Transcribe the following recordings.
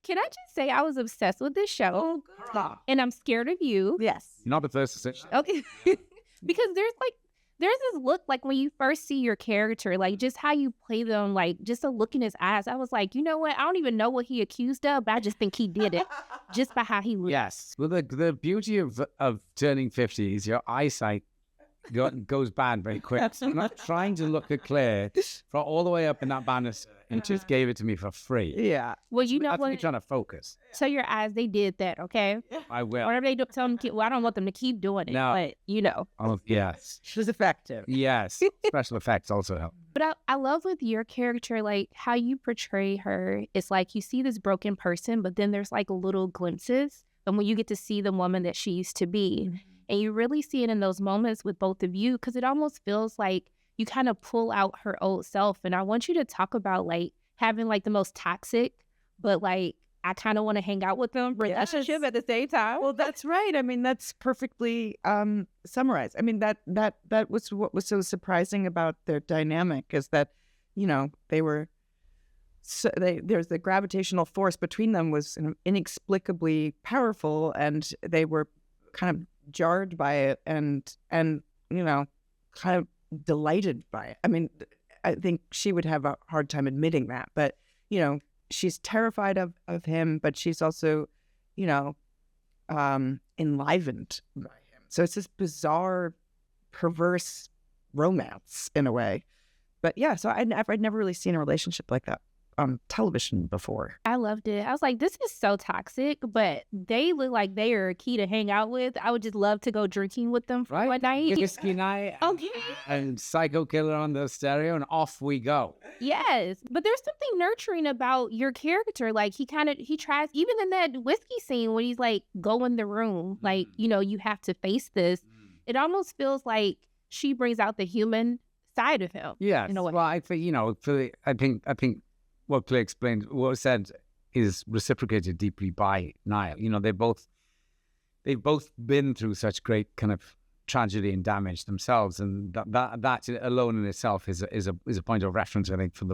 Can I just say I was obsessed with this show, and I'm scared of you. Yes. You're not the first to say that. Okay, because there's this look like when you first see your character, like just how you play them, like just a look in his eyes. I was like, you know what? I don't even know what he accused of, but I just think he did it just by how he looked. Yes. Well, the beauty of turning 50 is your eyesight goes bad very quick. So I'm not trying to look at Claire for all the way up in that banister and just gave it to me for free. Yeah. Well, you know That's me what? trying to focus. Tell your eyes they did that, okay? I will. Whatever they do, tell them. Well, I don't want them to keep doing it, No. but you know. Oh, yes. She was effective. Yes. Special effects also help. But I love with your character, like how you portray her. It's like you see this broken person, but then there's like little glimpses. And when you get to see the woman that she used to be, and you really see it in those moments with both of you, because it almost feels like you kind of pull out her old self. And I want you to talk about like having like the most toxic, but like I kind of want to hang out with them relationship at the same time. Well, that's right. I mean, that's perfectly summarized. I mean, that was what was so surprising about their dynamic is that, you know, they were, there's the gravitational force between them was inexplicably powerful, and they were kind of jarred by it and you know, kind of delighted by it. I mean, I think she would have a hard time admitting that, but you know, she's terrified of him, but she's also, you know, enlivened by him. So it's this bizarre, perverse romance in a way. But yeah, so I'd never really seen a relationship like that on television before. I loved it. I was like, this is so toxic, but they look like they are a key to hang out with. I would just love to go drinking with them for one night. Whiskey night. Okay. And Psycho Killer on the stereo, and off we go. Yes, but there's something nurturing about your character. Like he tries, even in that whiskey scene when he's like, go in the room, like, you know, you have to face this. It almost feels like she brings out the human side of him. Yes. In a way. Well, I think what Claire explained, what said, is reciprocated deeply by Niall. You know, they've both been through such great kind of tragedy and damage themselves, and that alone in itself is a point of reference, I think, for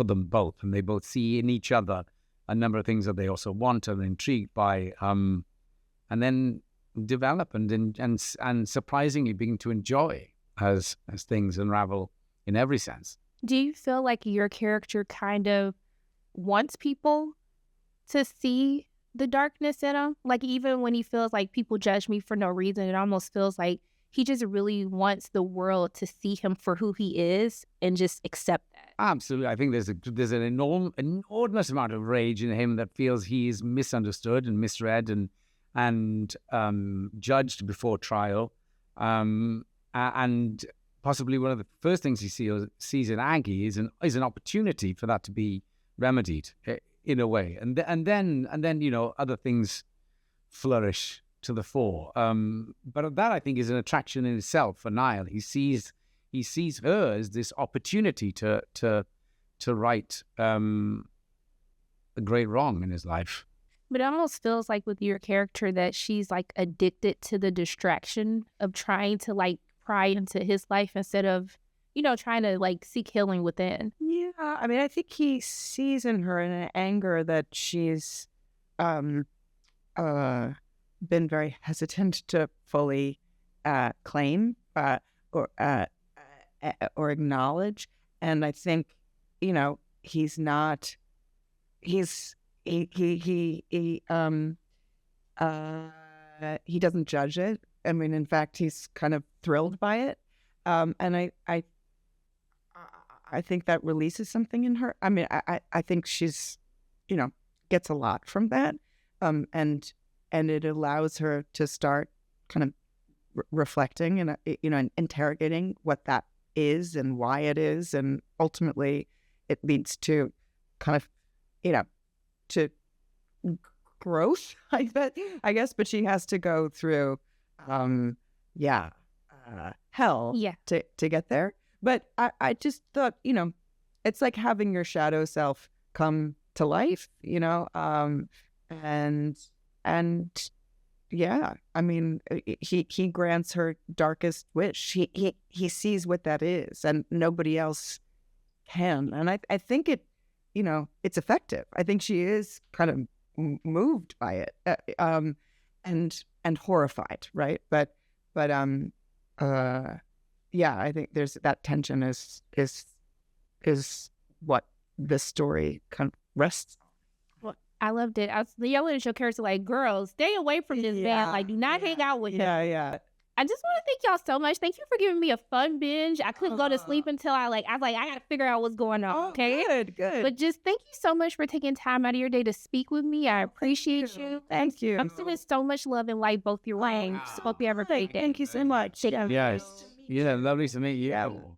them both. And they both see in each other a number of things that they also want and are intrigued by, and then develop and surprisingly begin to enjoy as things unravel in every sense. Do you feel like your character kind of wants people to see the darkness in him? Like even when he feels like people judge me for no reason, it almost feels like he just really wants the world to see him for who he is and just accept that. Absolutely. I think there's an enormous amount of rage in him that feels he is misunderstood and misread and judged before trial. And possibly one of the first things he sees in Aggie is an opportunity for that to be remedied in a way, and then you know, other things flourish to the fore. But that, I think, is an attraction in itself for Niall. He sees her as this opportunity to right a great wrong in his life. But it almost feels like with your character that she's like addicted to the distraction of trying to like pry into his life instead of, you know, trying to like seek healing within. Yeah, I mean, I think he sees in her an anger that she's been very hesitant to fully claim or acknowledge. And I think, you know, he doesn't judge it. I mean, in fact, he's kind of thrilled by it. And I think that releases something in her. I mean, I think she's, you know, gets a lot from that. And it allows her to start kind of reflecting and, you know, and interrogating what that is and why it is. And ultimately it leads to kind of, you know, to growth, I guess, but she has to go through, hell to get there. But I just thought, you know, it's like having your shadow self come to life, you know, and yeah, I mean, he grants her darkest wish. He sees what that is, and nobody else can. And I think it, you know, it's effective. I think she is kind of moved by it, and horrified, right? But yeah, I think there's that tension is what this story kind of rests on. Well, I loved it. I was yelling at your character like, "Girls, stay away from this man. Like, do not hang out with him." Yeah. I just want to thank y'all so much. Thank you for giving me a fun binge. I couldn't go to sleep until I was like, I got to figure out what's going on. Okay. Good. But just thank you so much for taking time out of your day to speak with me. I appreciate you. Thank you. I'm sending so much love and light both your ways. Hope you have a great day. Thank you so much. Yes. Yeah, lovely to meet you.